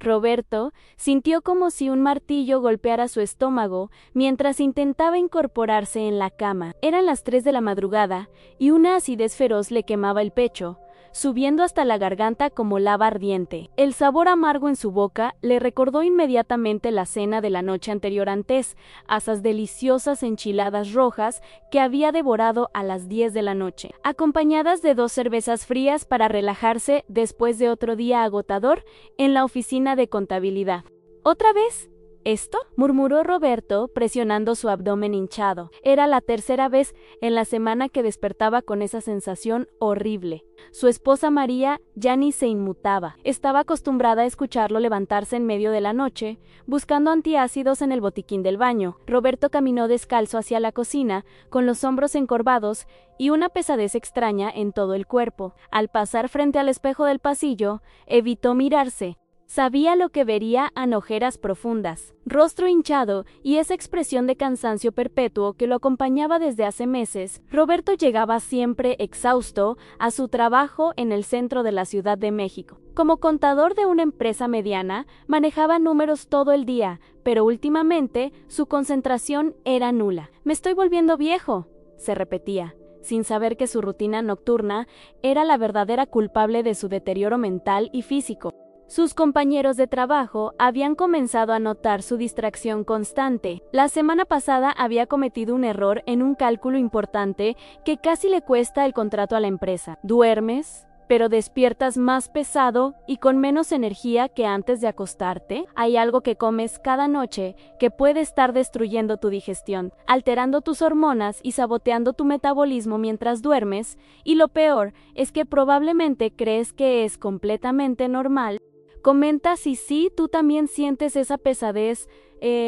Roberto sintió como si un martillo golpeara su estómago mientras intentaba incorporarse en la cama. Eran las 3 de la madrugada y una acidez feroz le quemaba el pecho, subiendo hasta la garganta como lava ardiente. El sabor amargo en su boca le recordó inmediatamente la cena de la noche anterior antes, a esas deliciosas enchiladas rojas que había devorado a las 10 de la noche, acompañadas de 2 cervezas frías para relajarse después de otro día agotador en la oficina de contabilidad. ¿Otra vez? ¿Esto?, murmuró Roberto, presionando su abdomen hinchado. Era la 3ª vez en la semana que despertaba con esa sensación horrible. Su esposa María ya ni se inmutaba. Estaba acostumbrada a escucharlo levantarse en medio de la noche, buscando antiácidos en el botiquín del baño. Roberto caminó descalzo hacia la cocina, con los hombros encorvados y una pesadez extraña en todo el cuerpo. Al pasar frente al espejo del pasillo, evitó mirarse. Sabía lo que vería a ojeras profundas, rostro hinchado y esa expresión de cansancio perpetuo que lo acompañaba desde hace meses. Roberto llegaba siempre exhausto a su trabajo en el centro de la Ciudad de México. Como contador de una empresa mediana, manejaba números todo el día, pero últimamente su concentración era nula. «Me estoy volviendo viejo», se repetía, sin saber que su rutina nocturna era la verdadera culpable de su deterioro mental y físico. Sus compañeros de trabajo habían comenzado a notar su distracción constante. La semana pasada había cometido un error en un cálculo importante que casi le cuesta el contrato a la empresa. ¿Duermes, pero despiertas más pesado y con menos energía que antes de acostarte? Hay algo que comes cada noche que puede estar destruyendo tu digestión, alterando tus hormonas y saboteando tu metabolismo mientras duermes, y lo peor es que probablemente crees que es completamente normal. Comenta si sí, tú también sientes esa pesadez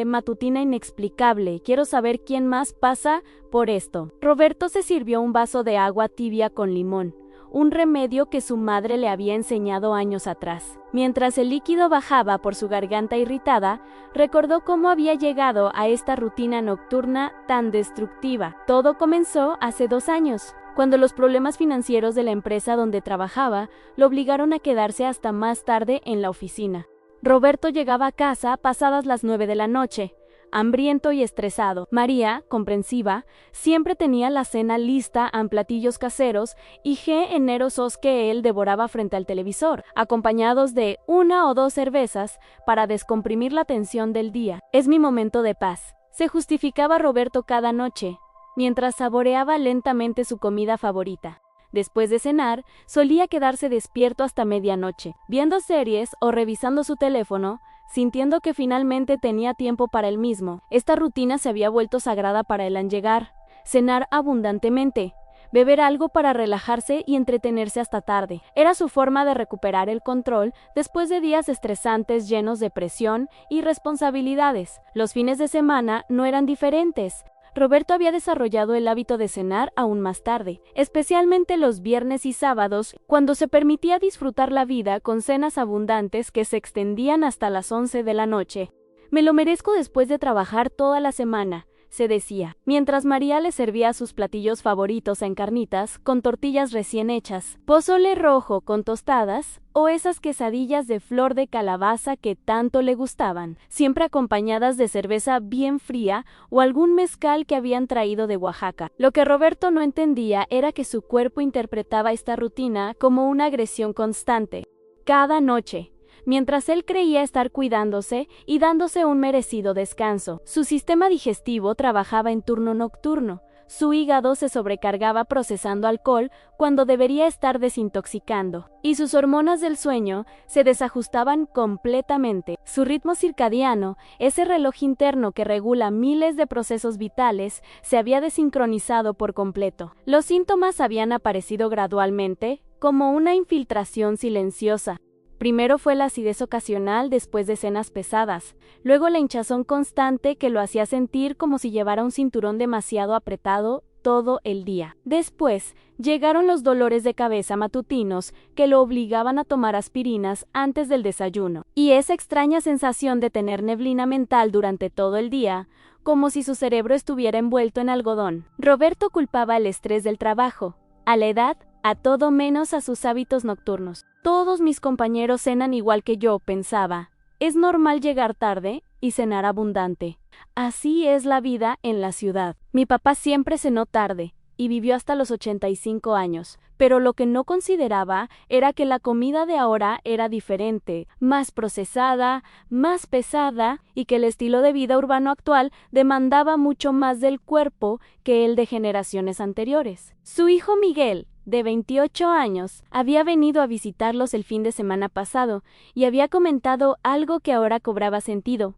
matutina inexplicable. Quiero saber quién más pasa por esto. Roberto se sirvió un vaso de agua tibia con limón, un remedio que su madre le había enseñado años atrás. Mientras el líquido bajaba por su garganta irritada, recordó cómo había llegado a esta rutina nocturna tan destructiva. Todo comenzó hace 2 años. Cuando los problemas financieros de la empresa donde trabajaba lo obligaron a quedarse hasta más tarde en la oficina. Roberto llegaba a casa pasadas las 9 de la noche, hambriento y estresado. María, comprensiva, siempre tenía la cena lista en platillos caseros y generosos que él devoraba frente al televisor, acompañados de 1 o 2 cervezas para descomprimir la tensión del día. «Es mi momento de paz», se justificaba Roberto cada noche, mientras saboreaba lentamente su comida favorita. Después de cenar, solía quedarse despierto hasta medianoche, viendo series o revisando su teléfono, sintiendo que finalmente tenía tiempo para él mismo. Esta rutina se había vuelto sagrada para él al llegar: cenar abundantemente, beber algo para relajarse y entretenerse hasta tarde. Era su forma de recuperar el control después de días estresantes llenos de presión y responsabilidades. Los fines de semana no eran diferentes. Roberto había desarrollado el hábito de cenar aún más tarde, especialmente los viernes y sábados, cuando se permitía disfrutar la vida con cenas abundantes que se extendían hasta las 11 de la noche. «Me lo merezco después de trabajar toda la semana», se decía, mientras María le servía sus platillos favoritos en carnitas con tortillas recién hechas, pozole rojo con tostadas o esas quesadillas de flor de calabaza que tanto le gustaban, siempre acompañadas de cerveza bien fría o algún mezcal que habían traído de Oaxaca. Lo que Roberto no entendía era que su cuerpo interpretaba esta rutina como una agresión constante, cada noche, mientras él creía estar cuidándose y dándose un merecido descanso. Su sistema digestivo trabajaba en turno nocturno. Su hígado se sobrecargaba procesando alcohol cuando debería estar desintoxicando, y sus hormonas del sueño se desajustaban completamente. Su ritmo circadiano, ese reloj interno que regula miles de procesos vitales, se había desincronizado por completo. Los síntomas habían aparecido gradualmente, como una infiltración silenciosa. Primero fue la acidez ocasional después de cenas pesadas, luego la hinchazón constante que lo hacía sentir como si llevara un cinturón demasiado apretado todo el día. Después llegaron los dolores de cabeza matutinos que lo obligaban a tomar aspirinas antes del desayuno, y esa extraña sensación de tener neblina mental durante todo el día, como si su cerebro estuviera envuelto en algodón. Roberto culpaba el estrés del trabajo, a la edad, a todo menos a sus hábitos nocturnos. «Todos mis compañeros cenan igual que yo», pensaba, Es normal llegar tarde y cenar abundante. Así es la vida en la ciudad. Mi papá siempre cenó tarde y vivió hasta los 85 años, pero lo que no consideraba era que la comida de ahora era diferente, más procesada, más pesada, y que el estilo de vida urbano actual demandaba mucho más del cuerpo que el de generaciones anteriores. Su hijo Miguel, de 28 años, había venido a visitarlos el fin de semana pasado y había comentado algo que ahora cobraba sentido.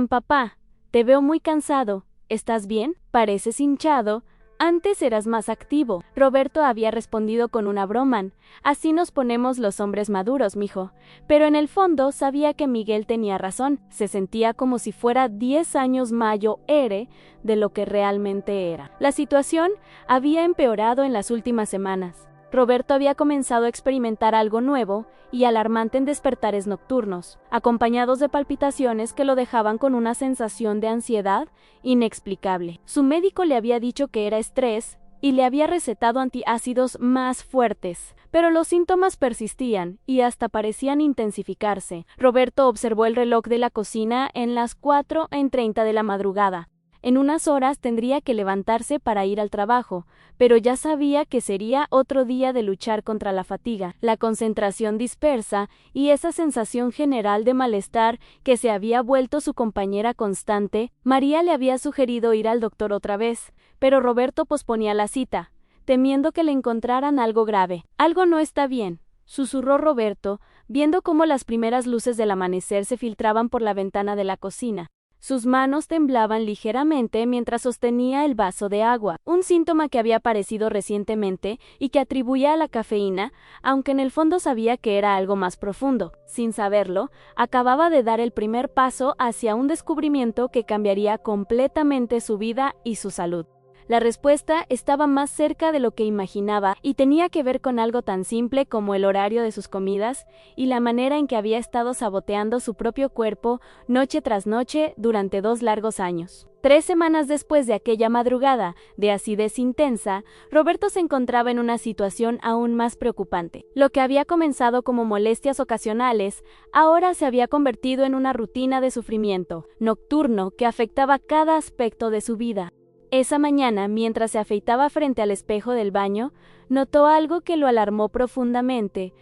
Papá, te veo muy cansado. ¿Estás bien? Pareces hinchado. Antes eras más activo. Roberto había respondido con una broma. Así nos ponemos los hombres maduros, mijo. Pero en el fondo sabía que Miguel tenía razón. Se sentía como si fuera 10 años mayor de lo que realmente era. La situación había empeorado en las últimas semanas. Roberto había comenzado a experimentar algo nuevo y alarmante en despertares nocturnos, acompañados de palpitaciones que lo dejaban con una sensación de ansiedad inexplicable. Su médico le había dicho que era estrés y le había recetado antiácidos más fuertes, pero los síntomas persistían y hasta parecían intensificarse. Roberto observó el reloj de la cocina en las 4:30 de la madrugada. En unas horas tendría que levantarse para ir al trabajo, pero ya sabía que sería otro día de luchar contra la fatiga, la concentración dispersa y esa sensación general de malestar que se había vuelto su compañera constante. María le había sugerido ir al doctor otra vez, pero Roberto posponía la cita, temiendo que le encontraran algo grave. Algo no está bien, susurró Roberto, viendo cómo las primeras luces del amanecer se filtraban por la ventana de la cocina. Sus manos temblaban ligeramente mientras sostenía el vaso de agua, un síntoma que había aparecido recientemente y que atribuía a la cafeína, aunque en el fondo sabía que era algo más profundo. Sin saberlo, acababa de dar el primer paso hacia un descubrimiento que cambiaría completamente su vida y su salud. La respuesta estaba más cerca de lo que imaginaba y tenía que ver con algo tan simple como el horario de sus comidas y la manera en que había estado saboteando su propio cuerpo noche tras noche durante 2 largos años. 3 semanas después de aquella madrugada de acidez intensa, Roberto se encontraba en una situación aún más preocupante. Lo que había comenzado como molestias ocasionales, ahora se había convertido en una rutina de sufrimiento nocturno que afectaba cada aspecto de su vida. Esa mañana, mientras se afeitaba frente al espejo del baño, notó algo que lo alarmó profundamente.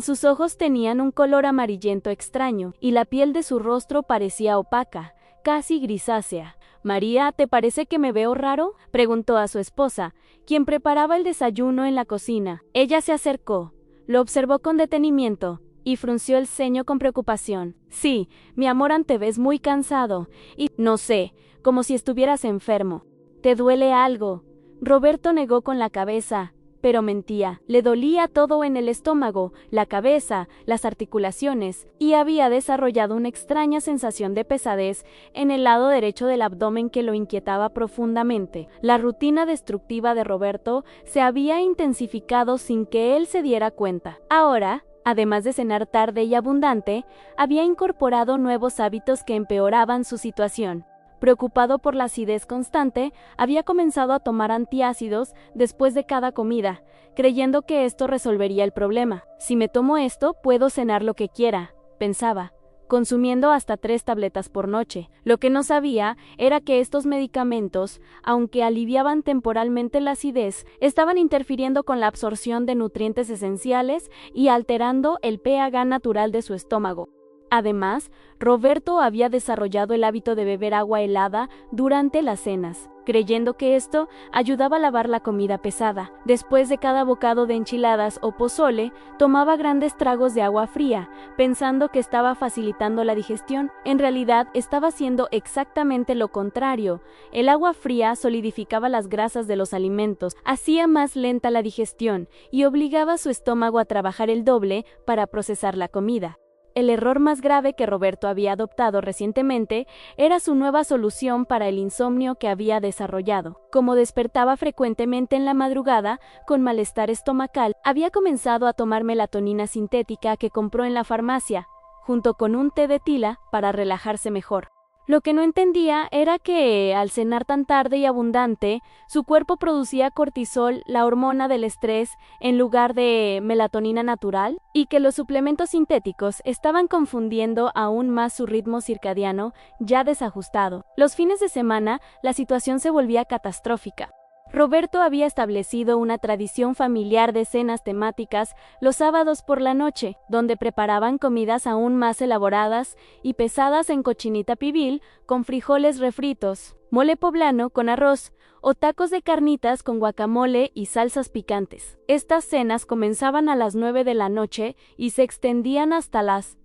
Sus ojos tenían un color amarillento extraño, y la piel de su rostro parecía opaca, casi grisácea. «María, ¿te parece que me veo raro?», preguntó a su esposa, quien preparaba el desayuno en la cocina. Ella se acercó, lo observó con detenimiento, y frunció el ceño con preocupación. «Sí, mi amor, te ves muy cansado, y, no sé, como si estuvieras enfermo. ¿Te duele algo?». Roberto negó con la cabeza, pero mentía. Le dolía todo en el estómago, la cabeza, las articulaciones, y había desarrollado una extraña sensación de pesadez en el lado derecho del abdomen que lo inquietaba profundamente. La rutina destructiva de Roberto se había intensificado sin que él se diera cuenta. Ahora, además de cenar tarde y abundante, había incorporado nuevos hábitos que empeoraban su situación. Preocupado por la acidez constante, había comenzado a tomar antiácidos después de cada comida, creyendo que esto resolvería el problema. «Si me tomo esto, puedo cenar lo que quiera», pensaba, consumiendo hasta 3 tabletas por noche. Lo que no sabía era que estos medicamentos, aunque aliviaban temporalmente la acidez, estaban interfiriendo con la absorción de nutrientes esenciales y alterando el pH natural de su estómago. Además, Roberto había desarrollado el hábito de beber agua helada durante las cenas, creyendo que esto ayudaba a lavar la comida pesada. Después de cada bocado de enchiladas o pozole, tomaba grandes tragos de agua fría, pensando que estaba facilitando la digestión. En realidad, estaba haciendo exactamente lo contrario. El agua fría solidificaba las grasas de los alimentos, hacía más lenta la digestión y obligaba a su estómago a trabajar el doble para procesar la comida. El error más grave que Roberto había adoptado recientemente era su nueva solución para el insomnio que había desarrollado. Como despertaba frecuentemente en la madrugada con malestar estomacal, había comenzado a tomar melatonina sintética que compró en la farmacia, junto con un té de tila para relajarse mejor. Lo que no entendía era que, al cenar tan tarde y abundante, su cuerpo producía cortisol, la hormona del estrés, en lugar de melatonina natural, y que los suplementos sintéticos estaban confundiendo aún más su ritmo circadiano ya desajustado. Los fines de semana, la situación se volvía catastrófica. Roberto había establecido una tradición familiar de cenas temáticas los sábados por la noche, donde preparaban comidas aún más elaboradas y pesadas en cochinita pibil con frijoles refritos, mole poblano con arroz o tacos de carnitas con guacamole y salsas picantes. Estas cenas comenzaban a las 9 de la noche y se extendían hasta las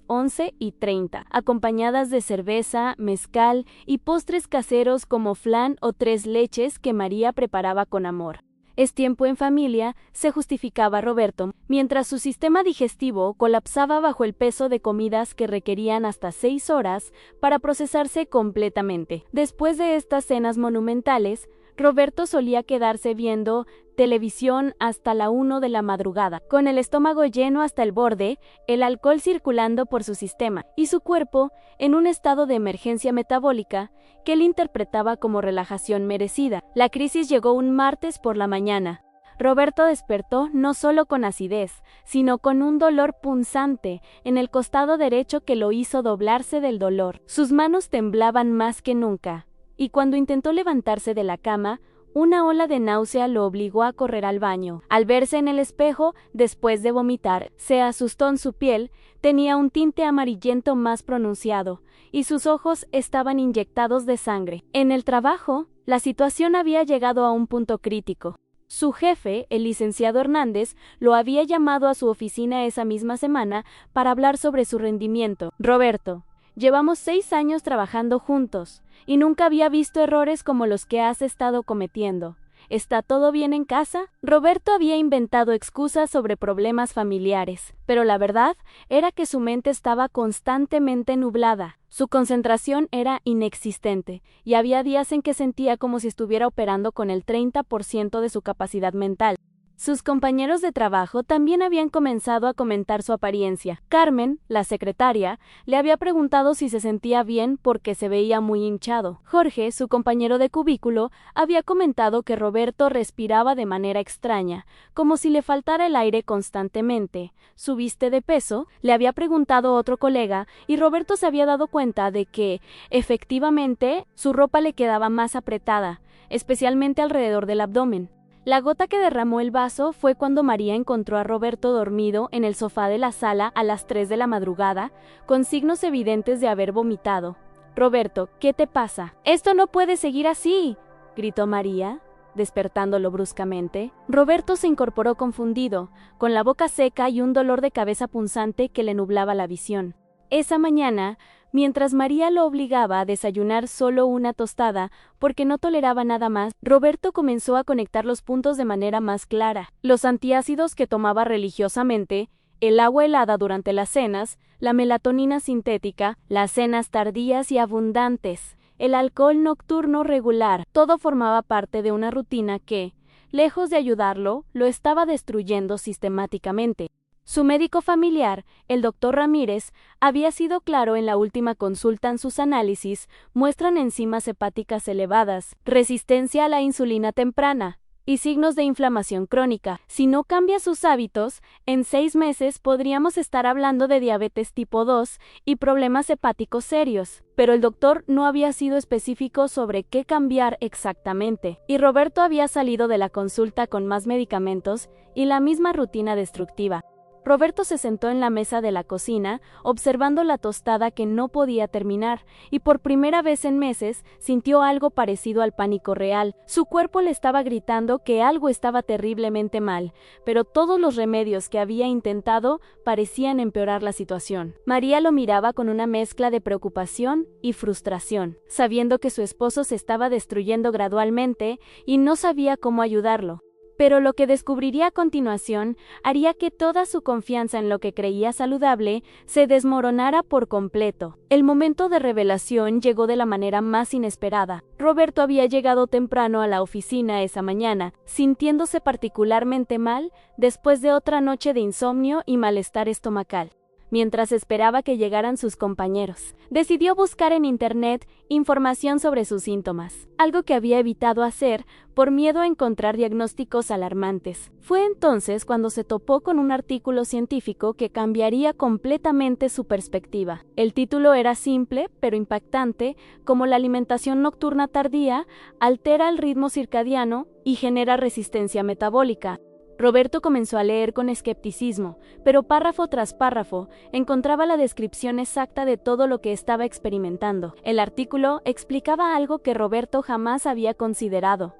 11:30, acompañadas de cerveza, mezcal y postres caseros como flan o tres leches que María preparaba con amor. Es tiempo en familia, se justificaba Roberto, mientras su sistema digestivo colapsaba bajo el peso de comidas que requerían hasta 6 horas para procesarse completamente. Después de estas cenas monumentales, Roberto solía quedarse viendo televisión hasta la 1 de la madrugada, con el estómago lleno hasta el borde, el alcohol circulando por su sistema, y su cuerpo en un estado de emergencia metabólica que él interpretaba como relajación merecida. La crisis llegó un martes por la mañana. Roberto despertó no solo con acidez, sino con un dolor punzante en el costado derecho que lo hizo doblarse del dolor. Sus manos temblaban más que nunca, y cuando intentó levantarse de la cama, una ola de náusea lo obligó a correr al baño. Al verse en el espejo, después de vomitar, se asustó en su piel, tenía un tinte amarillento más pronunciado, y sus ojos estaban inyectados de sangre. En el trabajo, la situación había llegado a un punto crítico. Su jefe, el licenciado Hernández, lo había llamado a su oficina esa misma semana para hablar sobre su rendimiento. Roberto, llevamos 6 años trabajando juntos, y nunca había visto errores como los que has estado cometiendo. ¿Está todo bien en casa? Roberto había inventado excusas sobre problemas familiares, pero la verdad era que su mente estaba constantemente nublada. Su concentración era inexistente, y había días en que sentía como si estuviera operando con el 30% de su capacidad mental. Sus compañeros de trabajo también habían comenzado a comentar su apariencia. Carmen, la secretaria, le había preguntado si se sentía bien porque se veía muy hinchado. Jorge, su compañero de cubículo, había comentado que Roberto respiraba de manera extraña, como si le faltara el aire constantemente. ¿Subiste de peso?, le había preguntado otro colega, y Roberto se había dado cuenta de que, efectivamente, su ropa le quedaba más apretada, especialmente alrededor del abdomen. La gota que derramó el vaso fue cuando María encontró a Roberto dormido en el sofá de la sala a las 3 de la madrugada, con signos evidentes de haber vomitado. «Roberto, ¿qué te pasa?» «Esto no puede seguir así», gritó María, despertándolo bruscamente. Roberto se incorporó confundido, con la boca seca y un dolor de cabeza punzante que le nublaba la visión. Esa mañana, mientras María lo obligaba a desayunar solo una tostada porque no toleraba nada más, Roberto comenzó a conectar los puntos de manera más clara. Los antiácidos que tomaba religiosamente, el agua helada durante las cenas, la melatonina sintética, las cenas tardías y abundantes, el alcohol nocturno regular, todo formaba parte de una rutina que, lejos de ayudarlo, lo estaba destruyendo sistemáticamente. Su médico familiar, el doctor Ramírez, había sido claro en la última consulta en sus análisis, muestran enzimas hepáticas elevadas, resistencia a la insulina temprana y signos de inflamación crónica. Si no cambia sus hábitos, en 6 meses podríamos estar hablando de diabetes tipo 2 y problemas hepáticos serios. Pero el doctor no había sido específico sobre qué cambiar exactamente, y Roberto había salido de la consulta con más medicamentos y la misma rutina destructiva. Roberto se sentó en la mesa de la cocina, observando la tostada que no podía terminar, y por primera vez en meses sintió algo parecido al pánico real. Su cuerpo le estaba gritando que algo estaba terriblemente mal, pero todos los remedios que había intentado parecían empeorar la situación. María lo miraba con una mezcla de preocupación y frustración, sabiendo que su esposo se estaba destruyendo gradualmente y no sabía cómo ayudarlo. Pero lo que descubriría a continuación haría que toda su confianza en lo que creía saludable se desmoronara por completo. El momento de revelación llegó de la manera más inesperada. Roberto había llegado temprano a la oficina esa mañana, sintiéndose particularmente mal después de otra noche de insomnio y malestar estomacal. mientras esperaba que llegaran sus compañeros. Decidió buscar en internet información sobre sus síntomas, algo que había evitado hacer por miedo a encontrar diagnósticos alarmantes. Fue entonces cuando se topó con un artículo científico que cambiaría completamente su perspectiva. El título era simple, pero impactante, como la alimentación nocturna tardía altera el ritmo circadiano y genera resistencia metabólica. Roberto comenzó a leer con escepticismo, pero párrafo tras párrafo encontraba la descripción exacta de todo lo que estaba experimentando. El artículo explicaba algo que Roberto jamás había considerado.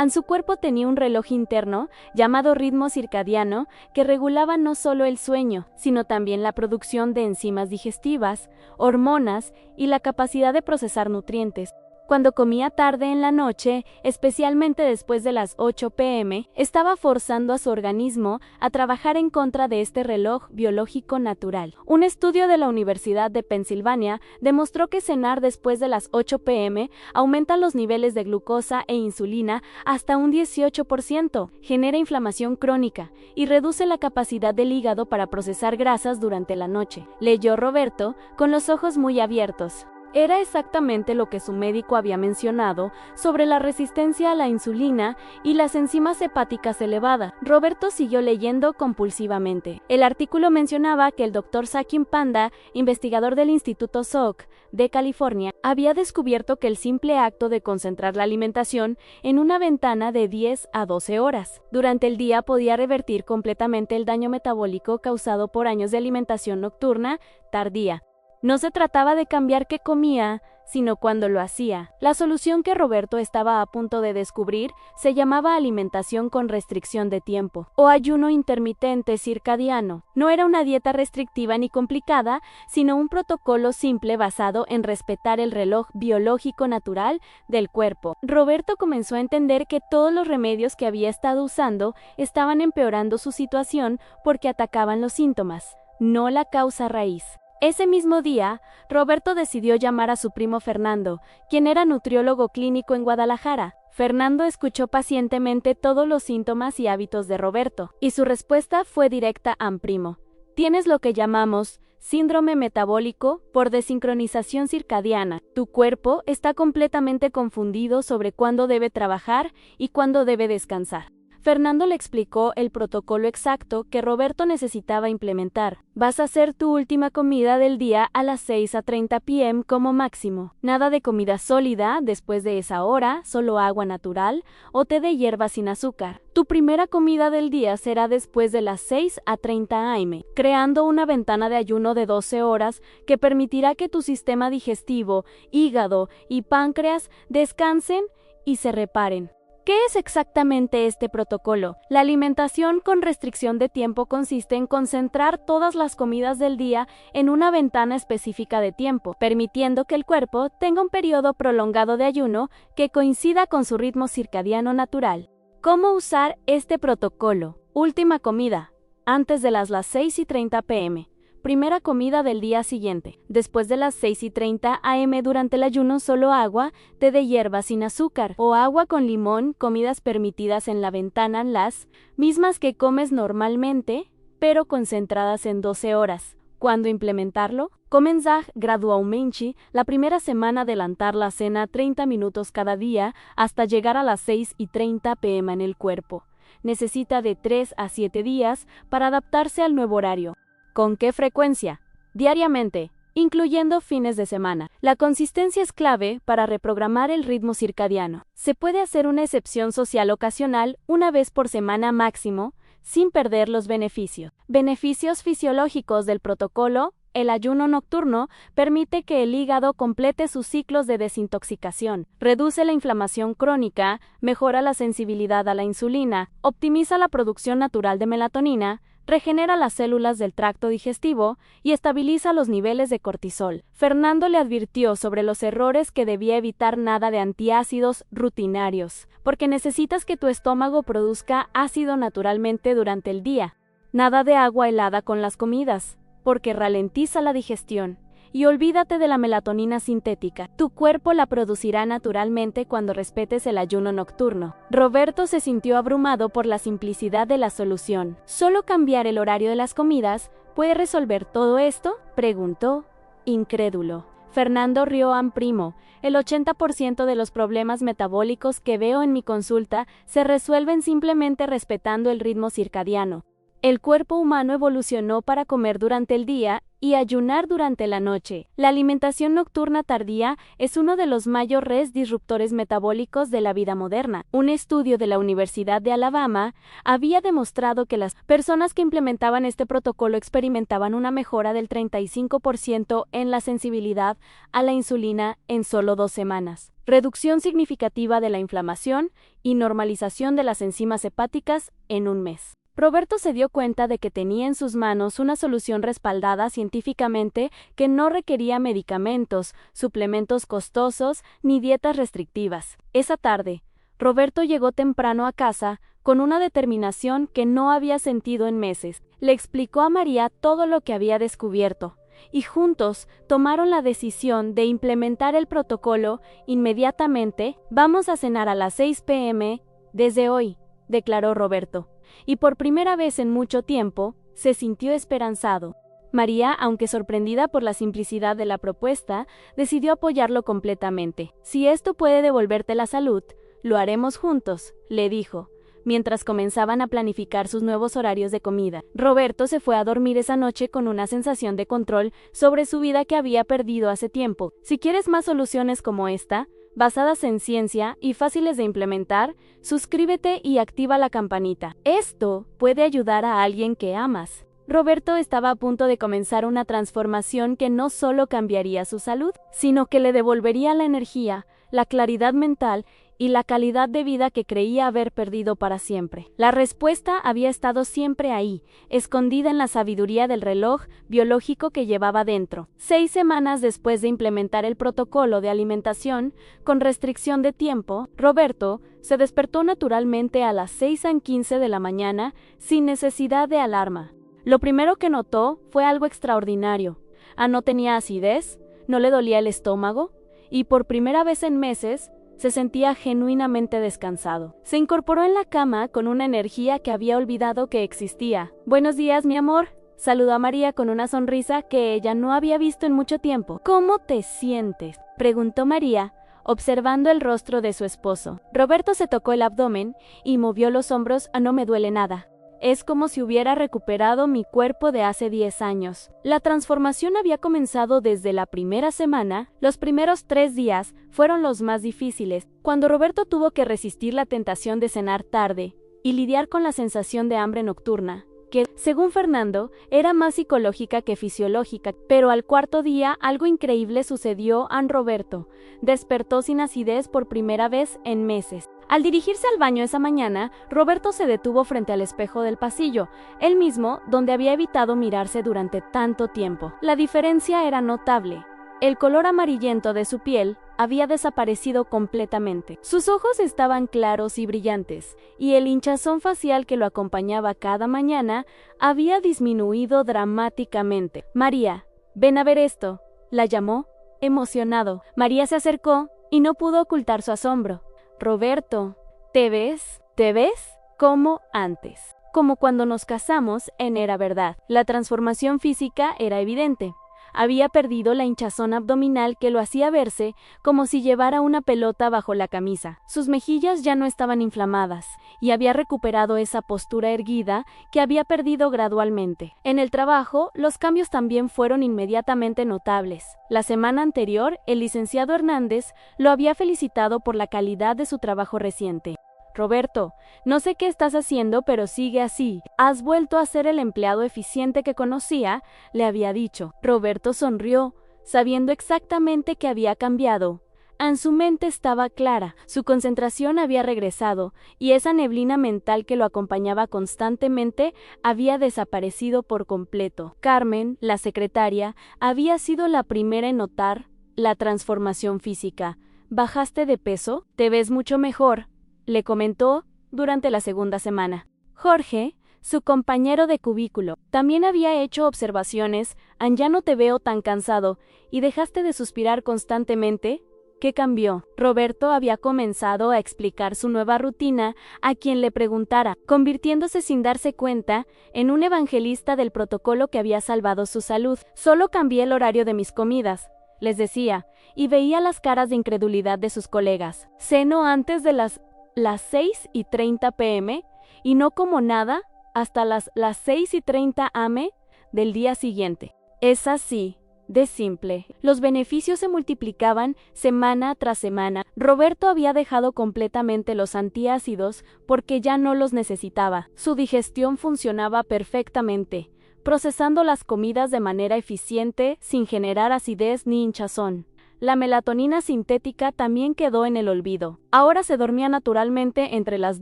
Su cuerpo tenía un reloj interno llamado ritmo circadiano que regulaba no solo el sueño, sino también la producción de enzimas digestivas, hormonas y la capacidad de procesar nutrientes. Cuando comía tarde en la noche, especialmente después de las 8 p.m., estaba forzando a su organismo a trabajar en contra de este reloj biológico natural. Un estudio de la Universidad de Pensilvania demostró que cenar después de las 8 p.m. aumenta los niveles de glucosa e insulina hasta un 18%, genera inflamación crónica y reduce la capacidad del hígado para procesar grasas durante la noche. Leyó Roberto con los ojos muy abiertos. Era exactamente lo que su médico había mencionado sobre la resistencia a la insulina y las enzimas hepáticas elevadas. Roberto siguió leyendo compulsivamente. El artículo mencionaba que el Dr. Sakin Panda, investigador del Instituto Salk de California, había descubierto que el simple acto de concentrar la alimentación en una ventana de 10 a 12 horas durante el día podía revertir completamente el daño metabólico causado por años de alimentación nocturna tardía. No se trataba de cambiar qué comía, sino cuándo lo hacía. La solución que Roberto estaba a punto de descubrir se llamaba alimentación con restricción de tiempo, o ayuno intermitente circadiano. No era una dieta restrictiva ni complicada, sino un protocolo simple basado en respetar el reloj biológico natural del cuerpo. Roberto comenzó a entender que todos los remedios que había estado usando estaban empeorando su situación porque atacaban los síntomas, no la causa raíz. Ese mismo día, Roberto decidió llamar a su primo Fernando, quien era nutriólogo clínico en Guadalajara. Fernando escuchó pacientemente todos los síntomas y hábitos de Roberto, y su respuesta fue directa a primo. Tienes lo que llamamos síndrome metabólico por desincronización circadiana. Tu cuerpo está completamente confundido sobre cuándo debe trabajar y cuándo debe descansar. Fernando le explicó el protocolo exacto que Roberto necesitaba implementar. Vas a hacer tu última comida del día a las 6:30 p.m. como máximo. Nada de comida sólida después de esa hora, solo agua natural o té de hierba sin azúcar. Tu primera comida del día será después de las 6:30 a.m., creando una ventana de ayuno de 12 horas que permitirá que tu sistema digestivo, hígado y páncreas descansen y se reparen. ¿Qué es exactamente este protocolo? La alimentación con restricción de tiempo consiste en concentrar todas las comidas del día en una ventana específica de tiempo, permitiendo que el cuerpo tenga un periodo prolongado de ayuno que coincida con su ritmo circadiano natural. ¿Cómo usar este protocolo? Última comida, antes de las 6:30 p.m. Primera comida del día siguiente. Después de las 6:30 a.m. durante el ayuno solo agua, té de hierba sin azúcar o agua con limón, comidas permitidas en la ventana las mismas que comes normalmente, pero concentradas en 12 horas. ¿Cuándo implementarlo? Comenzar gradualmente. La primera semana adelantar la cena 30 minutos cada día hasta llegar a las 6:30 p.m. en el cuerpo. Necesita de 3 a 7 días para adaptarse al nuevo horario. ¿Con qué frecuencia? Diariamente, incluyendo fines de semana. La consistencia es clave para reprogramar el ritmo circadiano. Se puede hacer una excepción social ocasional una vez por semana máximo, sin perder los beneficios. Beneficios fisiológicos del protocolo. El ayuno nocturno permite que el hígado complete sus ciclos de desintoxicación, reduce la inflamación crónica, mejora la sensibilidad a la insulina, optimiza la producción natural de melatonina, regenera las células del tracto digestivo y estabiliza los niveles de cortisol. Fernando le advirtió sobre los errores que debía evitar: nada de antiácidos rutinarios, porque necesitas que tu estómago produzca ácido naturalmente durante el día. Nada de agua helada con las comidas, porque ralentiza la digestión. Y olvídate de la melatonina sintética. Tu cuerpo la producirá naturalmente cuando respetes el ayuno nocturno. Roberto se sintió abrumado por la simplicidad de la solución. Solo cambiar el horario de las comidas ¿Puede resolver todo esto?, preguntó, incrédulo. Fernando rió. Primo, el 80% de los problemas metabólicos que veo en mi consulta se resuelven simplemente respetando el ritmo circadiano. El cuerpo humano evolucionó para comer durante el día y ayunar durante la noche. La alimentación nocturna tardía es uno de los mayores disruptores metabólicos de la vida moderna. Un estudio de la Universidad de Alabama había demostrado que las personas que implementaban este protocolo experimentaban una mejora del 35% en la sensibilidad a la insulina en solo 2 semanas, reducción significativa de la inflamación y normalización de las enzimas hepáticas en un mes. Roberto se dio cuenta de que tenía en sus manos una solución respaldada científicamente que no requería medicamentos, suplementos costosos ni dietas restrictivas. Esa tarde, Roberto llegó temprano a casa con una determinación que no había sentido en meses. Le explicó a María todo lo que había descubierto, y juntos tomaron la decisión de implementar el protocolo inmediatamente. «Vamos a cenar a las 6 p.m. desde hoy», declaró Roberto. Y por primera vez en mucho tiempo, se sintió esperanzado. María, aunque sorprendida por la simplicidad de la propuesta, decidió apoyarlo completamente. «Si esto puede devolverte la salud, lo haremos juntos», le dijo, mientras comenzaban a planificar sus nuevos horarios de comida. Roberto se fue a dormir esa noche con una sensación de control sobre su vida que había perdido hace tiempo. Si quieres más soluciones como esta, basadas en ciencia y fáciles de implementar, suscríbete y activa la campanita. Esto puede ayudar a alguien que amas. Roberto estaba a punto de comenzar una transformación que no solo cambiaría su salud, sino que le devolvería la energía, la claridad mental y la calidad de vida que creía haber perdido para siempre. La respuesta había estado siempre ahí, escondida en la sabiduría del reloj biológico que llevaba dentro. 6 semanas después de implementar el protocolo de alimentación con restricción de tiempo, Roberto se despertó naturalmente a las 6:15 de la mañana sin necesidad de alarma. Lo primero que notó fue algo extraordinario. No tenía acidez, no le dolía el estómago, y por primera vez en meses, se sentía genuinamente descansado. Se incorporó en la cama con una energía que había olvidado que existía. «Buenos días, mi amor», saludó a María con una sonrisa que ella no había visto en mucho tiempo. «¿Cómo te sientes?», preguntó María, observando el rostro de su esposo. Roberto se tocó el abdomen y movió los hombros. «No me duele nada. Es como si hubiera recuperado mi cuerpo de hace 10 años. La transformación había comenzado desde la primera semana. Los primeros 3 días fueron los más difíciles, cuando Roberto tuvo que resistir la tentación de cenar tarde y lidiar con la sensación de hambre nocturna, que, según Fernando, era más psicológica que fisiológica. Pero al 4.º día algo increíble sucedió. Roberto despertó sin acidez por primera vez en meses. Al dirigirse al baño esa mañana, Roberto se detuvo frente al espejo del pasillo, el mismo donde había evitado mirarse durante tanto tiempo. La diferencia era notable. El color amarillento de su piel había desaparecido completamente. Sus ojos estaban claros y brillantes, y el hinchazón facial que lo acompañaba cada mañana había disminuido dramáticamente. «María, ven a ver esto», la llamó, emocionado. María se acercó y no pudo ocultar su asombro. «Roberto, ¿te ves? ¿Te ves? Como antes. Como cuando nos casamos». Era verdad. La transformación física era evidente. Había perdido la hinchazón abdominal que lo hacía verse como si llevara una pelota bajo la camisa. Sus mejillas ya no estaban inflamadas, y había recuperado esa postura erguida que había perdido gradualmente. En el trabajo, los cambios también fueron inmediatamente notables. La semana anterior, el licenciado Hernández lo había felicitado por la calidad de su trabajo reciente. «Roberto, no sé qué estás haciendo, pero sigue así. Has vuelto a ser el empleado eficiente que conocía», le había dicho. Roberto sonrió, sabiendo exactamente que había cambiado. En su mente estaba clara, su concentración había regresado, y esa neblina mental que lo acompañaba constantemente había desaparecido por completo. Carmen, la secretaria, había sido la primera en notar la transformación física. «¿Bajaste de peso? Te ves mucho mejor», le comentó durante la segunda semana. Jorge, su compañero de cubículo, también había hecho observaciones. «Ya no te veo tan cansado, y dejaste de suspirar constantemente. ¿Qué cambió? Roberto había comenzado a explicar su nueva rutina a quien le preguntara, convirtiéndose sin darse cuenta en un evangelista del protocolo que había salvado su salud. Solo cambié el horario de mis comidas, les decía, y veía las caras de incredulidad de sus colegas. Ceno antes de las 6:30 p.m. y no como nada hasta las 6:30 a.m. del día siguiente. Es así de simple. Los beneficios se multiplicaban semana tras semana. Roberto había dejado completamente los antiácidos porque ya no los necesitaba. Su digestión funcionaba perfectamente, procesando las comidas de manera eficiente sin generar acidez ni hinchazón. La melatonina sintética también quedó en el olvido. Ahora se dormía naturalmente entre las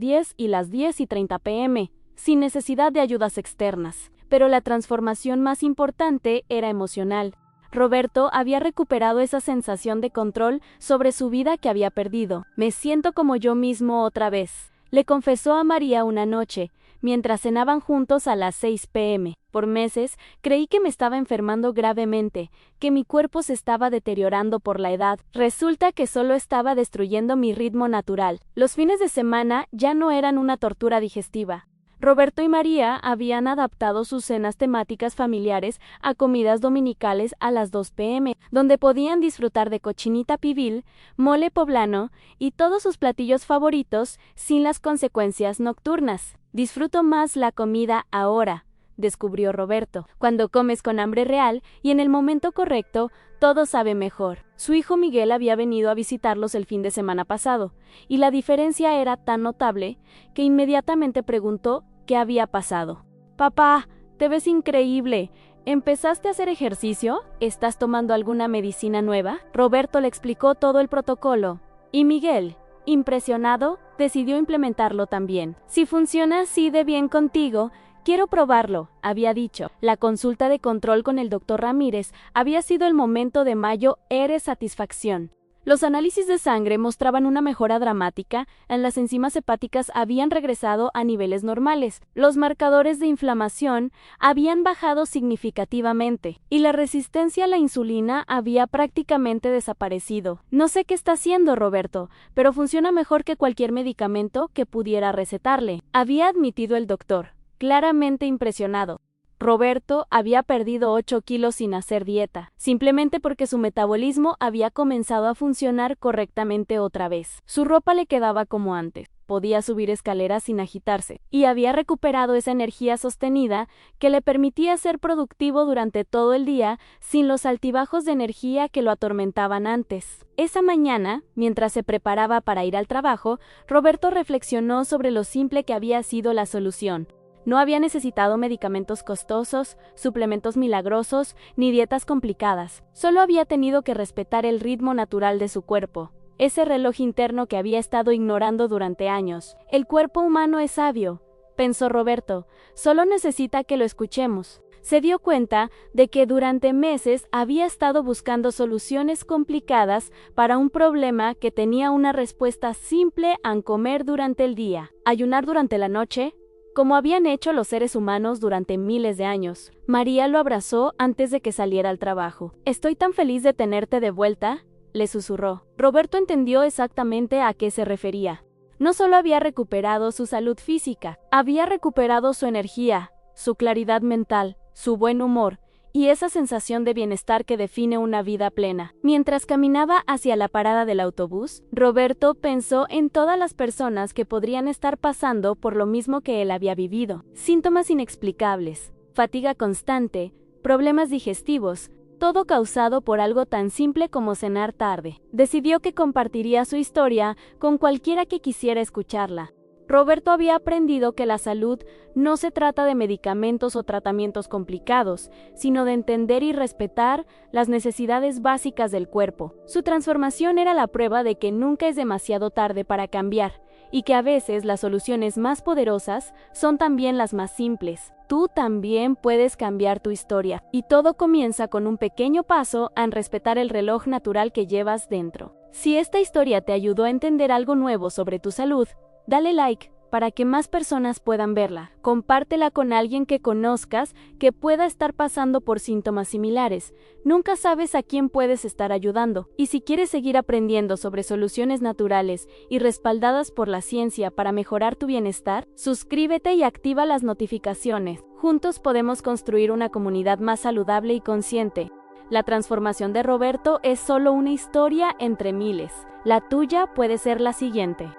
10 y las 10:30 p.m., sin necesidad de ayudas externas. Pero la transformación más importante era emocional. Roberto había recuperado esa sensación de control sobre su vida que había perdido. Me siento como yo mismo otra vez, le confesó a María una noche, mientras cenaban juntos a las 6 p.m. Por meses, creí que me estaba enfermando gravemente, que mi cuerpo se estaba deteriorando por la edad. Resulta que solo estaba destruyendo mi ritmo natural. Los fines de semana ya no eran una tortura digestiva. Roberto y María habían adaptado sus cenas temáticas familiares a comidas dominicales a las 2 p.m., donde podían disfrutar de cochinita pibil, mole poblano y todos sus platillos favoritos sin las consecuencias nocturnas. Disfruto más la comida ahora, descubrió Roberto. Cuando comes con hambre real y en el momento correcto, todo sabe mejor. Su hijo Miguel había venido a visitarlos el fin de semana pasado, y la diferencia era tan notable que inmediatamente preguntó qué había pasado. Papá, te ves increíble. ¿Empezaste a hacer ejercicio? ¿Estás tomando alguna medicina nueva? Roberto le explicó todo el protocolo. Y Miguel, impresionado, decidió implementarlo también. Si funciona así de bien contigo, quiero probarlo, había dicho. La consulta de control con el doctor Ramírez había sido el momento de mayor satisfacción. Los análisis de sangre mostraban una mejora dramática, las enzimas hepáticas habían regresado a niveles normales, los marcadores de inflamación habían bajado significativamente, y la resistencia a la insulina había prácticamente desaparecido. No sé qué está haciendo Roberto, pero funciona mejor que cualquier medicamento que pudiera recetarle, había admitido el doctor, claramente impresionado. Roberto había perdido 8 kilos sin hacer dieta, simplemente porque su metabolismo había comenzado a funcionar correctamente otra vez. Su ropa le quedaba como antes, podía subir escaleras sin agitarse, y había recuperado esa energía sostenida que le permitía ser productivo durante todo el día sin los altibajos de energía que lo atormentaban antes. Esa mañana, mientras se preparaba para ir al trabajo, Roberto reflexionó sobre lo simple que había sido la solución. No había necesitado medicamentos costosos, suplementos milagrosos, ni dietas complicadas. Solo había tenido que respetar el ritmo natural de su cuerpo, ese reloj interno que había estado ignorando durante años. El cuerpo humano es sabio, pensó Roberto, solo necesita que lo escuchemos. Se dio cuenta de que durante meses había estado buscando soluciones complicadas para un problema que tenía una respuesta simple a comer durante el día, ayunar durante la noche, como habían hecho los seres humanos durante miles de años. María lo abrazó antes de que saliera al trabajo. «Estoy tan feliz de tenerte de vuelta», le susurró. Roberto entendió exactamente a qué se refería. No solo había recuperado su salud física, había recuperado su energía, su claridad mental, su buen humor y esa sensación de bienestar que define una vida plena. Mientras caminaba hacia la parada del autobús, Roberto pensó en todas las personas que podrían estar pasando por lo mismo que él había vivido. Síntomas inexplicables, fatiga constante, problemas digestivos, todo causado por algo tan simple como cenar tarde. Decidió que compartiría su historia con cualquiera que quisiera escucharla. Roberto había aprendido que la salud no se trata de medicamentos o tratamientos complicados, sino de entender y respetar las necesidades básicas del cuerpo. Su transformación era la prueba de que nunca es demasiado tarde para cambiar, y que a veces las soluciones más poderosas son también las más simples. Tú también puedes cambiar tu historia, y todo comienza con un pequeño paso en respetar el reloj natural que llevas dentro. Si esta historia te ayudó a entender algo nuevo sobre tu salud, dale like, para que más personas puedan verla. Compártela con alguien que conozcas que pueda estar pasando por síntomas similares. Nunca sabes a quién puedes estar ayudando. Y si quieres seguir aprendiendo sobre soluciones naturales y respaldadas por la ciencia para mejorar tu bienestar, suscríbete y activa las notificaciones. Juntos podemos construir una comunidad más saludable y consciente. La transformación de Roberto es solo una historia entre miles. La tuya puede ser la siguiente.